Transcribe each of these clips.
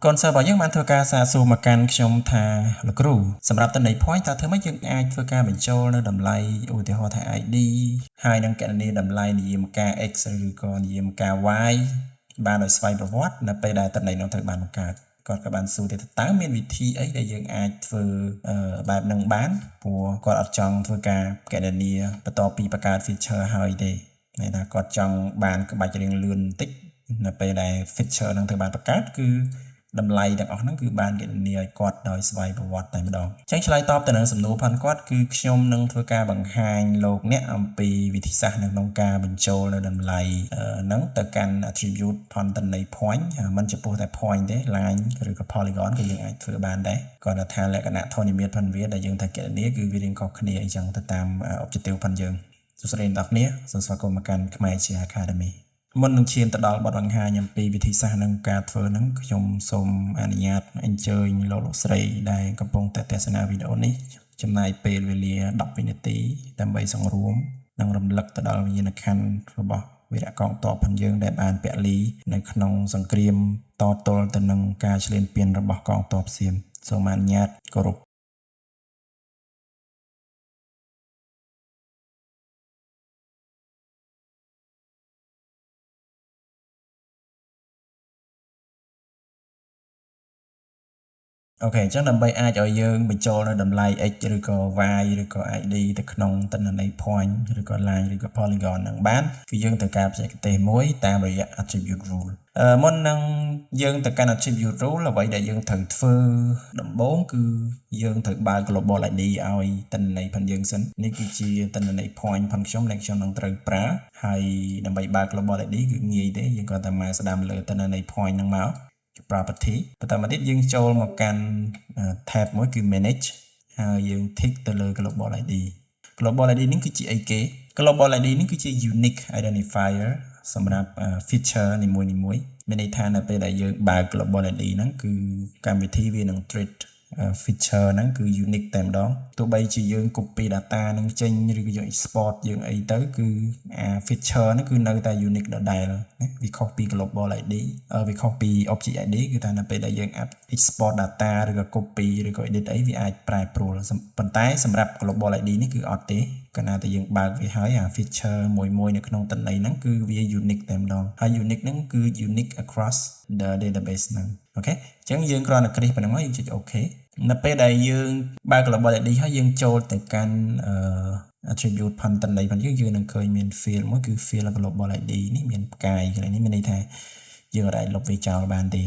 កូនសិស្សរបស់យើងបានធ្វើការសាកសួរមកកាន់ខ្ញុំថាលោកគ្រូសម្រាប់តន័យ point តើធ្វើម៉េចយើងអាចធ្វើការបញ្ចូលនៅតម្លៃឧទាហរណ៍ថា ID ហើយនឹងគណនាតម្លៃនិយមការ x ឬក៏និយមការ y បានដោយស្វ័យប្រវត្តិនៅពេលដែលតន័យនោះត្រូវបានបង្កើតគាត់ក៏បានសួរទៀតថាតើមានវិធីអីដែលយើងអាចធ្វើបែបហ្នឹងបានព្រោះគាត់អត់ចង់ធ្វើការគណនាបន្តពីបង្កើត feature ហើយទេន័យថាគាត់ចង់បានក្បាច់រៀងលឿនបន្តិចនៅពេលដែល feature ហ្នឹងត្រូវបានបង្កើតគឺតម្លៃទាំងអស់ហ្នឹងគឺបានគណនាឲ្យគាត់ដោយស្វ័យប្រវត្តិតែម្ដងអញ្ចឹងឆ្លើយតបទៅនឹងសំណួរផងគាត់គឺខ្ញុំនឹងធ្វើការបង្ហាញលោកអ្នកអំពីវិធីសាស្ត្រនៅក្នុងការបញ្ចូលនៅតម្លៃហ្នឹងទៅកាន់ attribute ផនតន័យ point មិនចំពោះតែ point ទេ line ឬក៏ polygon ក៏យើងអាចធ្វើបានដែរគាត់ថាលក្ខណៈធននិមិត្តផនវាដែលយើងត្រូវគណនាគឺវារៀងខុសគ្នាអញ្ចឹងទៅតាម objective ផនយើងសួស្តីអ្នកនរសូមស្វាគមន៍មកកាន់ខ្មែរជា Academyមុននឹងឈានទៅដល់បទបង្ហាញអំពីវិធីសាស្ត្រនិងការធ្វើហ្នឹងខ្ញុំសូមអនុញ្ញាតអញ្ជើញលោកស្រីដែលកំពុងតែទស្សនាវីដេអូនេះចំណាយពេលវេលា10វិនាទីដើម្បីសង្រួមនិងរំលឹកទៅដល់វិញ្ញាណក្ខន្ធរបស់វីរៈកងទ័ពផងយើងដែលបានពលីនៅក្នុងសង្គ្រាមតទល់ទៅនឹងការឈ្លានពានរបស់កងទ័ពសៀមសូមអនុញ្ញាតគោរពអូខេអញ្ចឹងដើម្បីអាចឲ្យយើងបញ្ចូលនៅតម្លៃ x ឬក៏ y ឬក៏ id ទៅក្នុងតន័យ point ឬក៏ line ឬក៏ polygon ហ្នឹងបានគឺយើងត្រូវការបច្ចេកទេសមួយតាមរយៈ attribute rule មុននឹងយើងទៅកាន់ attribute rule អ្វីដែលយើងត្រូវធ្វើដំបូងគឺយើងត្រូវបើក global id ឲ្យតន័យផងយើងសិននេះគឺជាតន័យ point ផងខ្ញុំដែលខ្ញុំនឹងត្រូវប្រើហើយដើម្បីបើក global id គឺងាយទេយើងគ្រាន់តែមកស្ដាំលើតន័យ point ហ្នឹងមក property បន្តមកទៀតយើងចូលមកកាន់ tab មួយគឺ manage ហើយយើង tick ទៅលើ global id global id នេះគឺជាអីគេ global id នេះគឺជា unique identifier សម្រាប់ feature នីមួយៗមានន័យថានៅពេលដែលយើងបើក global id ហ្នឹងគឺកម្មវិធីវានឹង treat feature ហ្នឹងគឺ unique តែម្ដងទោះបីជាយើង copy data ហ្នឹងចេញឬក៏យើង export យើងអីទៅគឺអា feature ហ្នឹងគឺនៅតែ unique ដដែលណាវាខុសពី global id វាខុសពី object id គឺថានៅពេលដែលយើង export data ឬក៏ copy ឬក៏ edit អីវាអាចប្រែប្រួលប៉ុន្តែសម្រាប់ global id នេះគឺអត់ទេកាលណាតែយើងបើកវាហើយអា feature មួយនៅក្នុងតន័យហ្នឹងគឺវា unique តែម្ដងហើយ unique ហ្នឹងគឺ unique across the database ហ្នឹងអូខេអញ្ចឹងយើងគ្រាន់តែគ្រីសប៉ុណ្្នឹងមកយើងចុច OK នៅពេលដែលយើងបើក global id ហើយយើងចូលទៅកាន់ attribute ផនតន័យផងយើងនឹងឃើញមាន field មួយគឺ field global id នេះមានផ្កាយកន្លែងនេះមានន័យថាយើងអាចលុបវាចោលបានទេ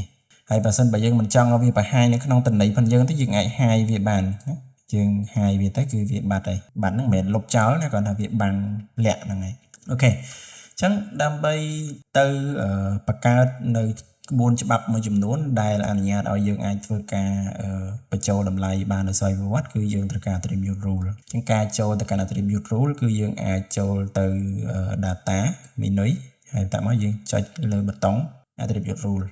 ហើយបើសិនបើយើងមិនចង់ឲ្យវាបង្ហាញនៅក្នុងតន័យផងយើងទៅយើងអាចហាយវាបានណាយើងហាយវាទៅគឺវាបាត់ហើយបាត់ហ្នឹងមិនមែនលុបចោលណាគ្រាន់តែវាបាំងលាក់ហ្នឹងហើយអូខេអញ្ចឹងដើម្បីទៅបង្កើតនៅក្បួនច្បាប់មួយចំនួនដែលអនុញ្ញាតឲ្យយើងអាចធ្វើការបញ្ចូលតម្លៃបានដោយស្វ័យប្រវត្តិគឺយើងត្រូវការ attribute rule អញ្ចឹងការចូលទៅកាន់ attribute rule គឺយើងអាចចូលទៅ data menu ហើយតាមមកយើងចុចលើប៊ូតុង attribute rule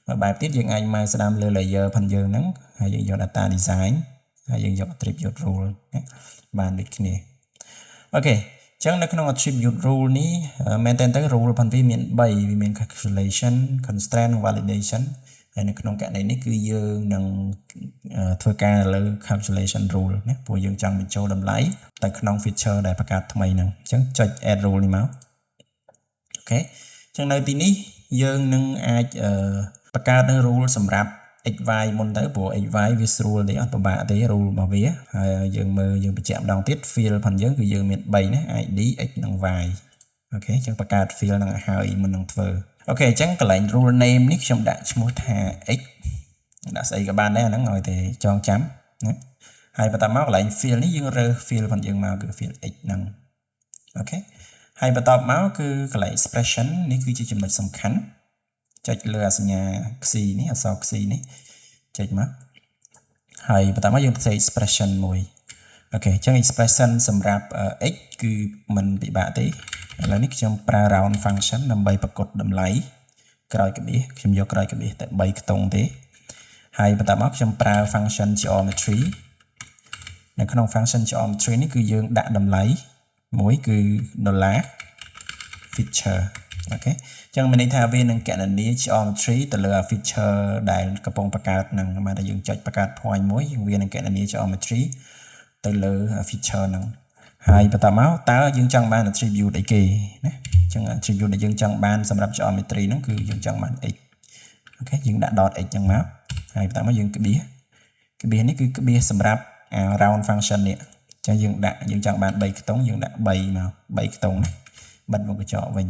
មួយបែបទៀតយើងអាចមកស្ដាំលើ layer ផងយើងហ្នឹងហើយយើងយក data design ហើយយើងយក attribute rule បានដូចគ្នាអូខេចឹងនៅក្នុង attribute rule នេះមែនតើទៅ rule ផងវាមាន3វាមាន calculation constraint និង validation ហើយនៅក្នុងករណីនេះគឺយើងនឹងធ្វើការលើ calculation rule ណាព្រោះយើងចង់បញ្ចូលតម្លៃទៅក្នុង feature ដែលបង្កើតថ្មីហ្នឹងអញ្ចឹងចុច add rule នេះមកអូខេអញ្ចឹងនៅទីនេះយើងនឹងអាចបង្កើតនៅ rule សម្រាប់ xy មុនទៅព្រោះ xy វាស្រួលទេអត់ពិបាកទេ rule របស់វាហើយយើងមើលយើងបញ្ជាក់ម្ដងទៀត field ផងយើងគឺយើងមាន3ណា id x និង y អូខេអញ្ចឹងបង្កើត field ហ្នឹងឲ្យហើយមុននឹងធ្វើអូខេអញ្ចឹងកន្លែង rule name នេះខ្ញុំដាក់ឈ្មោះថា x ដាក់ស្អីក៏បានដែរអាហ្នឹងឲ្យតែចងចាំណាហើយបន្តមកកន្លែង field នេះយើងរើស field ផងយើងមកគឺ field x ហ្នឹងអូខេហើយបន្តមកគឺកន្លែង expression នេះគឺជាចំណុចសំខាន់ចុចលើអាសញ្ញា x នេះអក្សរ x នេះចុចមកហើយបន្តមកយើងផ្សេង expression មួយអូខេអញ្ចឹង expression សម្រាប់ x គឺមិនពិបាកទេឥឡូវនេះខ្ញុំប្រើ round function ដើម្បីប្រកួតតម្លៃក្រោយក្បៀសខ្ញុំយកក្រោយក្បៀសតែ3ខ្ទង់ទេហើយបន្តមកខ្ញុំប្រើ function geometry នៅក្នុង function geometry នេះគឺយើងដាក់តម្លៃមួយគឺ $feature អូខេចឹងមានន័យថាវានឹងកណនី geometry ទៅលើ feature ដែលកំពុងបង្កើតនឹងបានតែយើងចុចបង្កើត point មួយវានឹងកណនី geometry ទៅលើ feature ហ្នឹងហើយបន្តមកតើយើងចង់បាន attribute អីគេណាចឹង attribute ដែលយើងចង់បានសម្រាប់ geometry ហ្នឹងគឺយើងចង់បាន x អូខេយើងដាក់ .x ចឹងមកហើយបន្តមកយើងក្បៀសនេះគឺក្បៀសសម្រាប់ round function នេះចឹងយើងចង់បាន3ខ្ទង់យើងដាក់3មក3ខ្ទង់ណាបិទមុខកញ្ចក់វិញ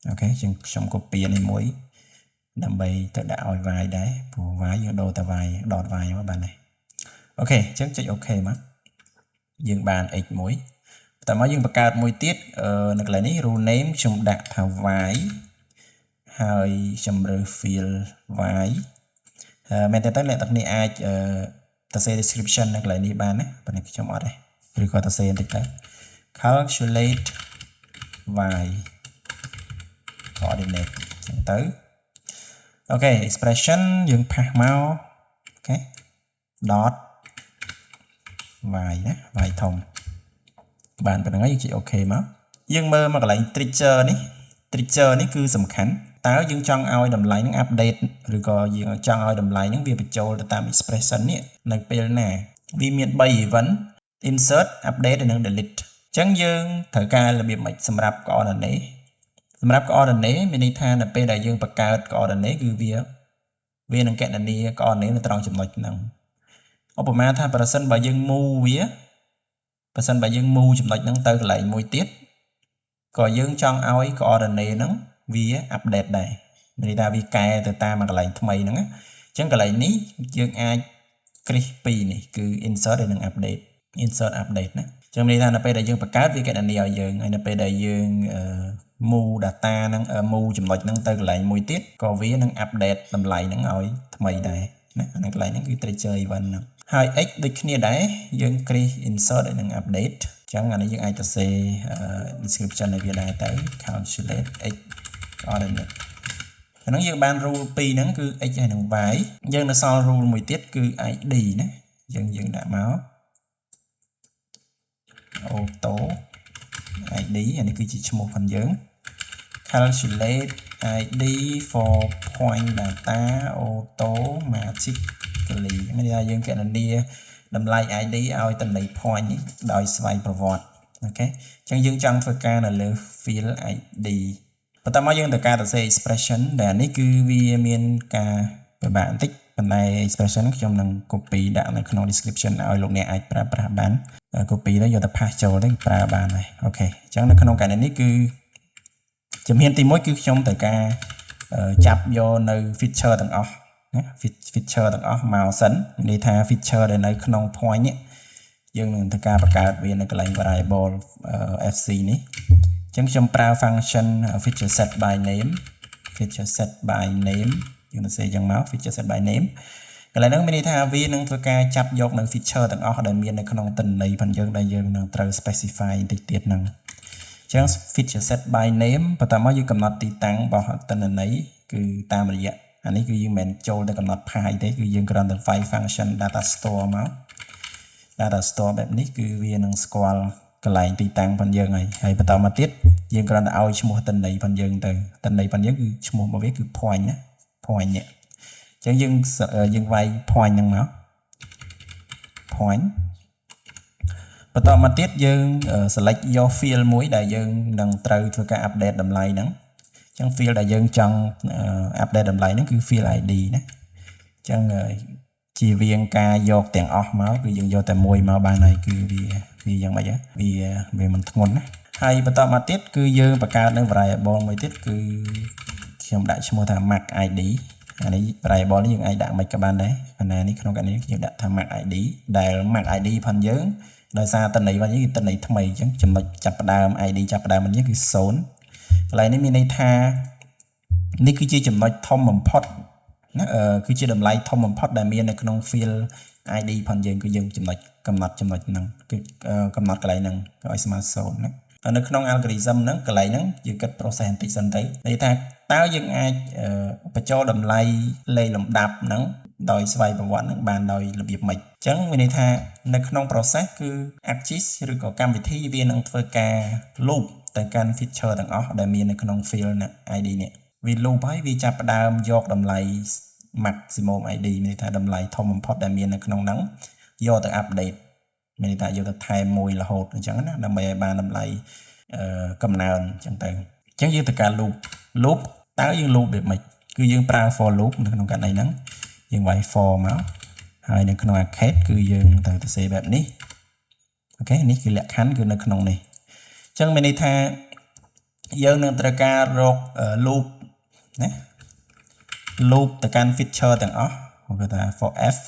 អូខេខ្ញុំ copy នេះមួយដើម្បីទៅដាក់ឲ្យ y ដែរព្រោះ y យើងដូរតែ y dot y មកបានហើយអូខេអញ្ចឹងចុច OK មកយើងបាន x មួយបន្តមកយើងបង្កើតមួយទៀតនៅកន្លែងនេះ rule name ខ្ញុំដាក់ថា y ហើយខ្ញុំរើស field y មែនតើអ្នកទាំងនេះអាចទៅសេ description នៅកន្លែងនេះបានណាប៉ុន្តែខ្ញុំអត់ទេឬក៏ទៅសេបន្តិចទៅ calculate y coordinate ចឹងទៅអូខេ expression យើងផាសមកអូខេ dot y ណា y ធំបានប៉ុណ្្នឹងហើយយើងចុច OK មកយើងមើលមកកន្លែង trigger នេះគឺសំខាន់តើយើងចង់ឲ្យតម្លៃនឹង update ឬក៏យើងចង់ឲ្យតម្លៃនឹងវាបញ្ចូលទៅតាម expression នេះនៅពេលណាវាមាន3 event insert update និង delete អញ្ចឹងយើងត្រូវការរបៀបម៉េចសម្រាប់ coordinate សម្រាប់ coordinate មានន័យថានៅពេលដែលយើងបង្កើត coordinate គឺវានឹងកណនី coordinate នៅត្រង់ចំណុចហ្នឹងឧបមាថាប្រសិនបើយើង move ចំណុចហ្នឹងទៅកន្លែងមួយទៀតក៏យើងចង់ឲ្យ coordinate ហ្នឹងវា update ដែរមានន័យថាវាកែទៅតាមកន្លែងថ្មីហ្នឹងអញ្ចឹងកន្លែងនេះយើងអាចគ្រីស2នេះគឺ insert និង update insert update ណាអញ្ចឹងមានន័យថានៅពេលដែលយើងបង្កើតវាកណនីឲ្យយើងហើយនៅពេលដែលយើង move data ហ្នឹង move ចំណុចហ្នឹងទៅកន្លែងមួយទៀតក៏វានឹង update តម្លៃហ្នឹងឲ្យថ្មីដែរណាអាកន្លែងហ្នឹងគឺ trigger event ហ្នឹងហើយ x ដូចគ្នាដែរយើងគ្រីស insert និង update អញ្ចឹងអានេះយើងអាចទៅសេ description ឲ្យវាដែរទៅ calculate x coordinate អាហ្នឹងយើងបាន rule 2ហ្នឹងគឺ x ហើយនិង y យើងនៅសល់ rule មួយទៀតគឺ id ណាយើងដាក់មក auto id អានេះគឺជាឈ្មោះផងយើង calculate id for point data automatically មានន័យថាយើងកណនីតម្លៃ id ឲ្យតម្លៃ point នេះដោយស្វ័យប្រវត្តិអូខេអញ្ចឹងយើងចង់ធ្វើការនៅលើ field id បន្តមកយើងត្រូវការទៅសេ expression ដែលនេះគឺវាមានការពិបាកបន្តិចប៉ុន្តែ expression ខ្ញុំនឹង copy ដាក់នៅក្នុង description ឲ្យលោកអ្នកអាចប្រើប្រាស់បាន copy ទៅយកទៅ paste ចូលទៅប្រើបានហើយអូខេអញ្ចឹងនៅក្នុងកណនីនេះគឺជំហានទី1គឺខ្ញុំត្រូវការចាប់យកនៅ feature ទាំងអស់ណា feature ទាំងអស់មកសិនមានន័យថា feature ដែលនៅក្នុង point នេះយើងនឹងធ្វើការបង្កើតវានៅកន្លែង variable fc នេះអញ្ចឹងខ្ញុំប្រើ function feature set by name យើងនឹងសេអញ្ចឹងមក feature set by name កន្លែងហ្នឹងមានន័យថាវានឹងធ្វើការចាប់យកនៅ feature ទាំងអស់ដែលមាននៅក្នុងទិន្នន័យផងយើងដែលយើងនឹងត្រូវ specify បន្តិចទៀតហ្នឹងអញ្ចឹង feature set by name បន្ទាប់មកយើងកំណត់ទីតាំងរបស់ទិន្នន័យគឺតាមរយៈអានេះគឺយើងមិនចូលទៅកំណត់ file ទេគឺយើងគ្រាន់តែ file function data store មក data store បែបនេះគឺវានឹងស្គាល់កន្លែងទីតាំងផងយើងហើយបន្តមកទៀតយើងគ្រាន់តែឲ្យឈ្មោះទិន្នន័យផងយើងទៅទិន្នន័យផងយើងគឺឈ្មោះរបស់វាគឺ point ណា point នេះអញ្ចឹងយើងវាយ point ហ្នឹងមក point បន្តមកទៀតយើង select យក field មួយដែលយើងនឹងត្រូវធ្វើការ update តម្លៃហ្នឹងអញ្ចឹង field ដែលយើងចង់ update តម្លៃហ្នឹងគឺ field id ណាអញ្ចឹងជៀសវាងការយកទាំងអស់មកគឺយើងយកតែមួយមកបានហើយគឺវាយ៉ាងម៉េចវាមិនធ្ងន់ណាហើយបន្តមកទៀតគឺយើងបង្កើតនៅ variable មួយទៀតគឺខ្ញុំដាក់ឈ្មោះថា max id អានេះ variable នេះយើងអាចដាក់មិនក៏បានដែរប៉ុន្តែនេះក្នុងកណនីយើងដាក់ថា max id ដែល max id ផងយើងដោយសារតន័យរបស់យើងគឺតន័យថ្មីអញ្ចឹងចំណុចចាប់ផ្ដើម id ចាប់ផ្ដើមរបស់យើងគឺ0កន្លែងនេះមានន័យថានេះគឺជាចំណុចធំបំផុតណាគឺជាតម្លៃធំបំផុតដែលមាននៅក្នុង field id ផងយើងគឺយើងកំណត់ចំណុចហ្នឹងគឺកំណត់កន្លែងហ្នឹងឲ្យស្មើ0ណានៅក្នុង algorithm ហ្នឹងកន្លែងហ្នឹងយើងគិត process បន្តិចសិនទៅន័យថាតើយើងអាចបញ្ចូលតម្លៃលេខលំដាប់ហ្នឹងដោយស្វ័យប្រវត្តិហ្នឹងបានដោយរបៀបម៉េចអញ្ចឹងមានន័យថានៅក្នុង process គឺ ArcGIS ឬក៏កម្មវិធីវានឹងធ្វើការ loop ទៅកាន់ feature ទាំងអស់ដែលមាននៅក្នុង field ID នេះវា loop ហើយវាចាប់ផ្ដើមយកតម្លៃ maximum ID មានន័យថាតម្លៃធំបំផុតដែលមាននៅក្នុងហ្នឹងយកទៅ update មានន័យថាយកទៅថែមមួយរហូតអញ្ចឹងណាដើម្បីឲ្យបានតម្លៃកំណើនអញ្ចឹងទៅអញ្ចឹងយើងទៅការ loop តើយើង loop ដូចម៉េចគឺយើងប្រើ for loop នៅក្នុងករណីហ្នឹងយើងវាយ for មកហើយនៅក្នុង arcade គឺយើងត្រូវទៅសេបែបនេះអូខេនេះគឺលក្ខខណ្ឌគឺនៅក្នុងនេះអញ្ចឹងមានន័យថាយើងនឹងត្រូវការរក loop ណា loop ទៅកាន់ feature ទាំងអស់គេថា for f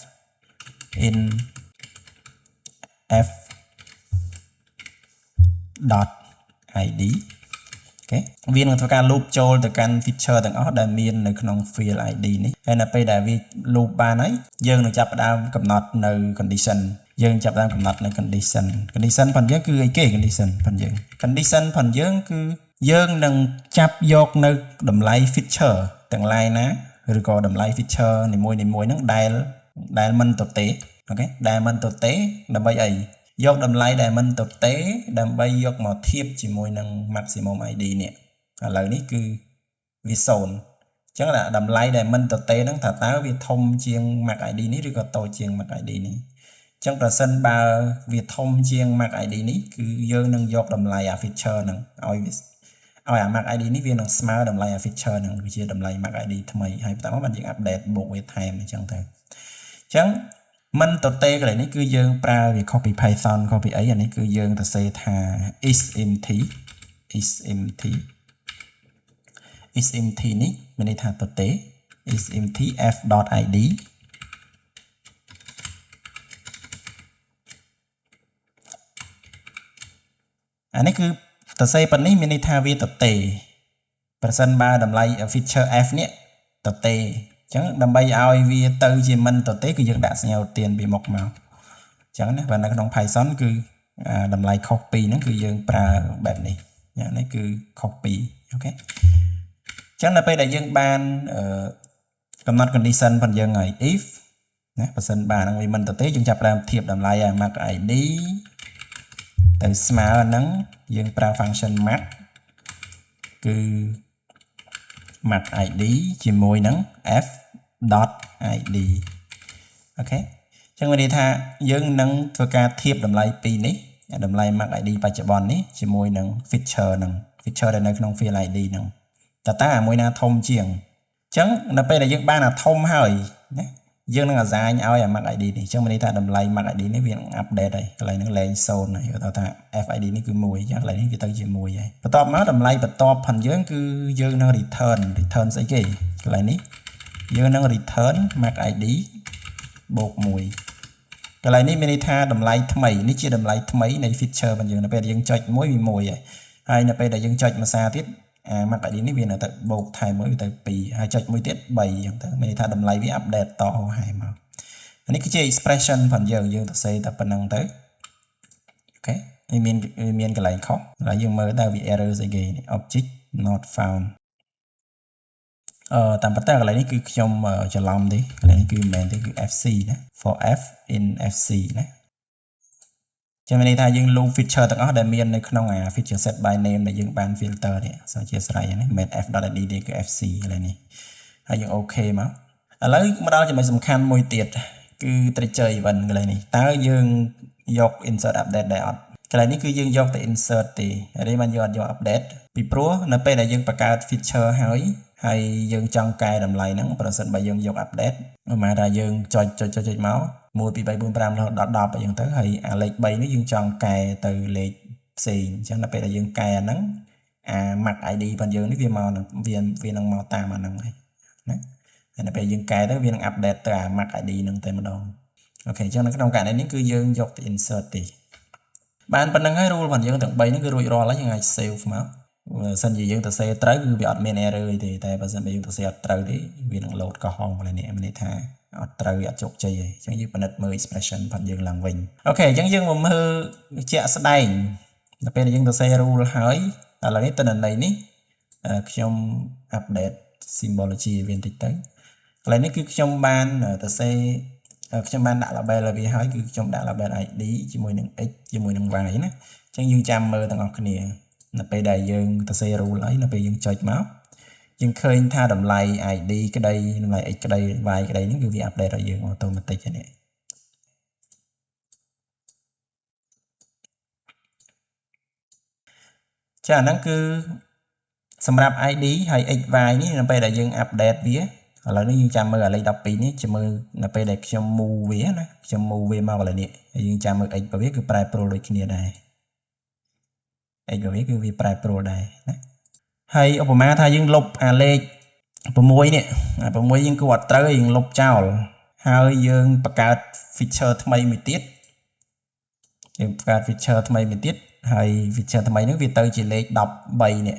in f dot id អូខេវានឹងធ្វើការ loop ចូលទៅកាន់ feature ទាំងអស់ដែលមាននៅក្នុង field id នេះហើយនៅពេលដែលវា loop បានហើយយើងនឹងចាប់ផ្ដើមកំណត់នៅ condition យើងចាប់ផ្ដើមកំណត់នៅ condition ផងយើងគឺអីគេ condition ផងយើងគឺយើងនឹងចាប់យកនៅតម្លៃ feature ទាំង line ណាឬក៏តម្លៃ feature នីមួយៗហ្នឹងដែលមិនទទេអូខេដែលមិនទទេដើម្បីអីយកតម្លៃដែលមិនទទេដើម្បីយកមកធៀបជាមួយនឹង maximum ID នេះឥឡូវនេះគឺវា0អញ្ចឹងតម្លៃដែលមិនទទេហ្នឹងថាតើវាធំជាង max ID នេះឬក៏តូចជាង max ID នេះអញ្ចឹងប្រសិនបើវាធំជាង max ID នេះគឺយើងនឹងយកតម្លៃអា feature ហ្នឹងឲ្យអា max ID នេះវានឹងស្មើតម្លៃអា feature ហ្នឹងវាជាតម្លៃ max ID ថ្មីហើយបន្តមកបានយើង update បូកវាថែមអញ្ចឹងទៅអញ្ចឹងមិនទទេកន្លែងនេះគឺយើងប្រើវាខុសពី Python ខុសពីអីអានេះគឺយើងទៅសេថា is empty នេះមានន័យថាទទេ is empty f.id អានេះគឺទៅសេប៉ុណ្នេះមានន័យថាវាទទេប្រសិនបើតម្លៃ feature f នេះទទេអញ្ចឹងដើម្បីឲ្យវាទៅជាមិនទទេគឺយើងដាក់សញ្ញាឧទានពីមុខមកអញ្ចឹងណាបើនៅក្នុង Python គឺតម្លៃខុសពីហ្នឹងគឺយើងប្រើបែបនេះនេះគឺខុសពីអូខេអញ្ចឹងនៅពេលដែលយើងបានកំណត់ condition ផងយើងហើយ if ណាបើសិនបើហ្នឹងវាមិនទទេយើងចាប់ផ្ដើមធៀបតម្លៃឲ្យ max id ទៅស្មើហ្នឹងយើងប្រើ function max គឺ max id ជាមួយនឹង f.id អូខេអញ្ចឹងមានន័យថាយើងនឹងធ្វើការធៀបតម្លៃពីរនេះតម្លៃ max id បច្ចុប្បន្ននេះជាមួយនឹង feature ហ្នឹង feature ដែលនៅក្នុង field id ហ្នឹងតើអាមួយណាធំជាងអញ្ចឹងនៅពេលដែលយើងបានអាធំហើយណាយើងនឹង assign ឲ្យអា max id នេះអញ្ចឹងមានន័យថាតម្លៃ max id នេះវានឹង update ហើយកន្លែងហ្នឹងលែង0ហើយគេថា fid នេះគឺ1អញ្ចឹងកន្លែងនេះវាទៅជា1ហើយបន្ទាប់មកតម្លៃបន្ទាប់ផងយើងគឺយើងនឹង return ស្អីគេកន្លែងនេះយើងនឹង return max id បូក1កន្លែងនេះមានន័យថាតម្លៃថ្មីនេះជាតម្លៃថ្មីនៃ feature របស់យើងនៅពេលយើងចុច1វា1ហើយនៅពេលដែលយើងចុចមួយសារទៀតmax id នេះវានៅតែបូកថែម1ទៅ2ហើយចុចមួយទៀត3អញ្ចឹងទៅមានន័យថាតម្លៃវា update តហើយមកនេះគឺជា expression ផងយើងទៅសេតែប៉ុណ្្នឹងទៅអូខេវាមានកន្លែងខុសហើយយើងមើលតើវា error ស្អីគេ object not found តាមប៉ុន្តែកន្លែងនេះគឺខ្ញុំច្រឡំទេកន្លែងនេះគឺមិនមែនទេគឺ fc ណា for f in fc ណាចាំមានន័យថាយើង loop feature ទាំងអស់ដែលមាននៅក្នុងអា feature set by name ដែលយើងបាន filter នេះសូមអធិស្ឋាននេះមិនមែន f.id ទេគឺ fc កន្លែងនេះហើយយើង OK មកឥឡូវមកដល់ចំណុចសំខាន់មួយទៀតគឺ trigger event កន្លែងនេះតើយើងយក insert update ដែរអត់កន្លែងនេះគឺយើងយកតែ insert ទេហើយបានយើងអត់យក update ពីព្រោះនៅពេលដែលយើងបង្កើត feature ហើយយើងចង់កែតម្លៃហ្នឹងប្រសិនបើយើងយក update ប្រហែលថាយើងចុចមក1 2 3 4 5រហូតដល់10អញ្ចឹងទៅហើយអាលេខ3នេះយើងចង់កែទៅលេខផ្សេងអញ្ចឹងដល់ពេលដែលយើងកែអាហ្នឹងអា max id របស់យើងនេះវាមកនឹងវានឹងមកតាមអាហ្នឹងហើយណាហើយដល់ពេលយើងកែទៅវានឹង update ទៅអា max id ហ្នឹងតែម្ដងអូខេអញ្ចឹងនៅក្នុងករណីនេះគឺយើងយកទៅ insert ទេបានប៉ុណ្្នឹងហើយ rule របស់យើងទាំង3នេះគឺរួចរាល់ហើយយើងអាច save មកសិនជាយើងទៅសេត្រូវគឺវាអត់មាន error ទេតែបើសិនបើយើងទៅសេអត់ត្រូវទេវានឹង load កុហកកន្លែងនេះមានន័យថាអត់ត្រូវអត់ជោគជ័យទេអញ្ចឹងយើងពិនិត្យមើល expression របស់យើងឡើងវិញអូខេអញ្ចឹងយើងមកមើលជាក់ស្ដែងដល់ពេលយើងទៅសេ rule ហើយឥឡូវនេះតនន័យនេះខ្ញុំ update symbology វាបន្តិចទៅកន្លែងនេះគឺខ្ញុំបានទៅសេខ្ញុំបានដាក់ label ឲ្យវាហើយគឺខ្ញុំដាក់ label id ជាមួយនឹង x ជាមួយនឹង y ណាអញ្ចឹងយើងចាំមើលទាំងអស់គ្នា នៅពេលដែលយើងទៅសេ rule ហើយនៅពេលយើងចុចមកយើងឃើញថាតម្លៃ ID ក្តីតម្លៃ x ក្តី y ក្តីហ្នឹងគឺវា update ឲ្យយើង automatic ហ្នឹង ចាអាហ្នឹងគឺសម្រាប់ ID ហើយ x y នេះនៅពេលដែលយើង update វាឥឡូវនេះយើងចាំមើលអាលេខ12នេះជាមើលនៅពេលដែលខ្ញុំ move វាណាខ្ញុំ move វាមកឥឡូវនេះហើយយើងចាំមើល x របស់វាគឺប្រែប្រួលដូចគ្នាដែរ x របស់វាគឺវាប្រែប្រួលដែរណាហើយឧបមាថាយើងលុបអាលេខ6នេះអា6យើងគួរអត់ត្រូវយើងលុបចោលហើយយើងបង្កើត feature ថ្មីមួយទៀតយើងបង្កើត feature ថ្មីមួយទៀតហើយ feature ថ្មីហ្នឹងវាទៅជាលេខ13នេះ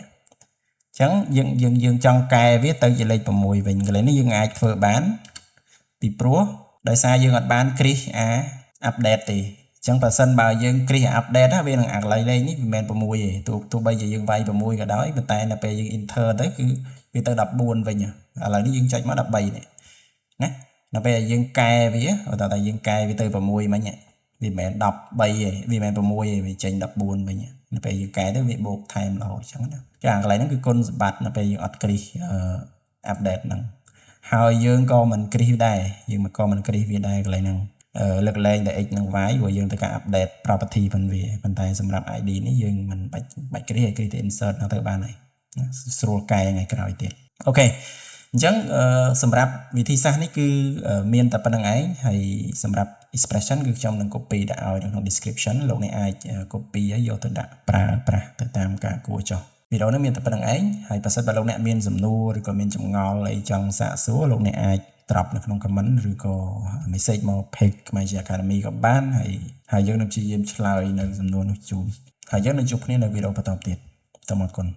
អញ្ចឹងយើងចង់កែវាទៅជាលេខ6វិញកន្លែងនេះយើងអាចធ្វើបានពីព្រោះដោយសារយើងអត់បានគ្រីសអា update ទេអញ្ចឹងបើសិនបើយើងគ្រីស update វានឹងអាកន្លែងលេខនេះវាមិនមែន6ទេទោះបីជាយើងវាយ6ក៏ដោយប៉ុន្តែនៅពេលយើង enter ទៅគឺវាទៅ14វិញឥឡូវនេះយើងចុចមក13នេះណានៅពេលយើងកែវាតែយើងកែវាទៅ6មិញវាមិនមែន13ទេវាមិនមែន6ទេវាចេញ14វិញនៅពេលយើងកែទៅវាបូកថែមរហូតអញ្ចឹងណាចាកន្លែងហ្នឹងគឺគុណសម្បត្តិនៅពេលយើងអត់គ្រីស update ហ្នឹងហើយយើងក៏មិនគ្រីសដែរយើងក៏មិនគ្រីសវាដែរកន្លែងហ្នឹងលើកលែងតែ x និង y ព្រោះយើងត្រូវការ update property ផងវាប៉ុន្តែសម្រាប់ id នេះយើងមិនបាច់គ្រីសឲ្យគ្រីសទៅ insert ហ្នឹងទៅបានហើយស្រួលកែថ្ងៃក្រោយទៀតអូខេអញ្ចឹងសម្រាប់វិធីសាស្ត្រនេះគឺមានតែប៉ុណ្្នឹងឯងហើយសម្រាប់ expression គឺខ្ញុំនឹង copy ដាក់ឲ្យនៅក្នុង description លោកអ្នកអាច copy ហើយយកទៅដាក់ប្រើប្រាស់ទៅតាមការគួរចុះវីដេអូនេះមានតែប៉ុណ្្នឹងឯងហើយបើសិនបើលោកអ្នកមានសំណួរឬក៏មានចម្ងល់អីចង់សាកសួរលោកអ្នកអាចdrop នៅក្នុង comment ឬក៏ message មក page ខ្មែរជា Academy ក៏បានហើយយើងនឹងព្យាយាមឆ្លើយនៅសំណួរនោះជូនហើយយើងនឹងជួបគ្នានៅវីដេអូបន្តទៀតសូមអរគុណ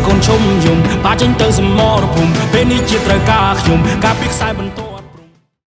កូនឈុំយំបាចេញទៅសមរភូមិពេលនេះជាត្រូវការខ្ញុំការពីខ្សែបន្ទោ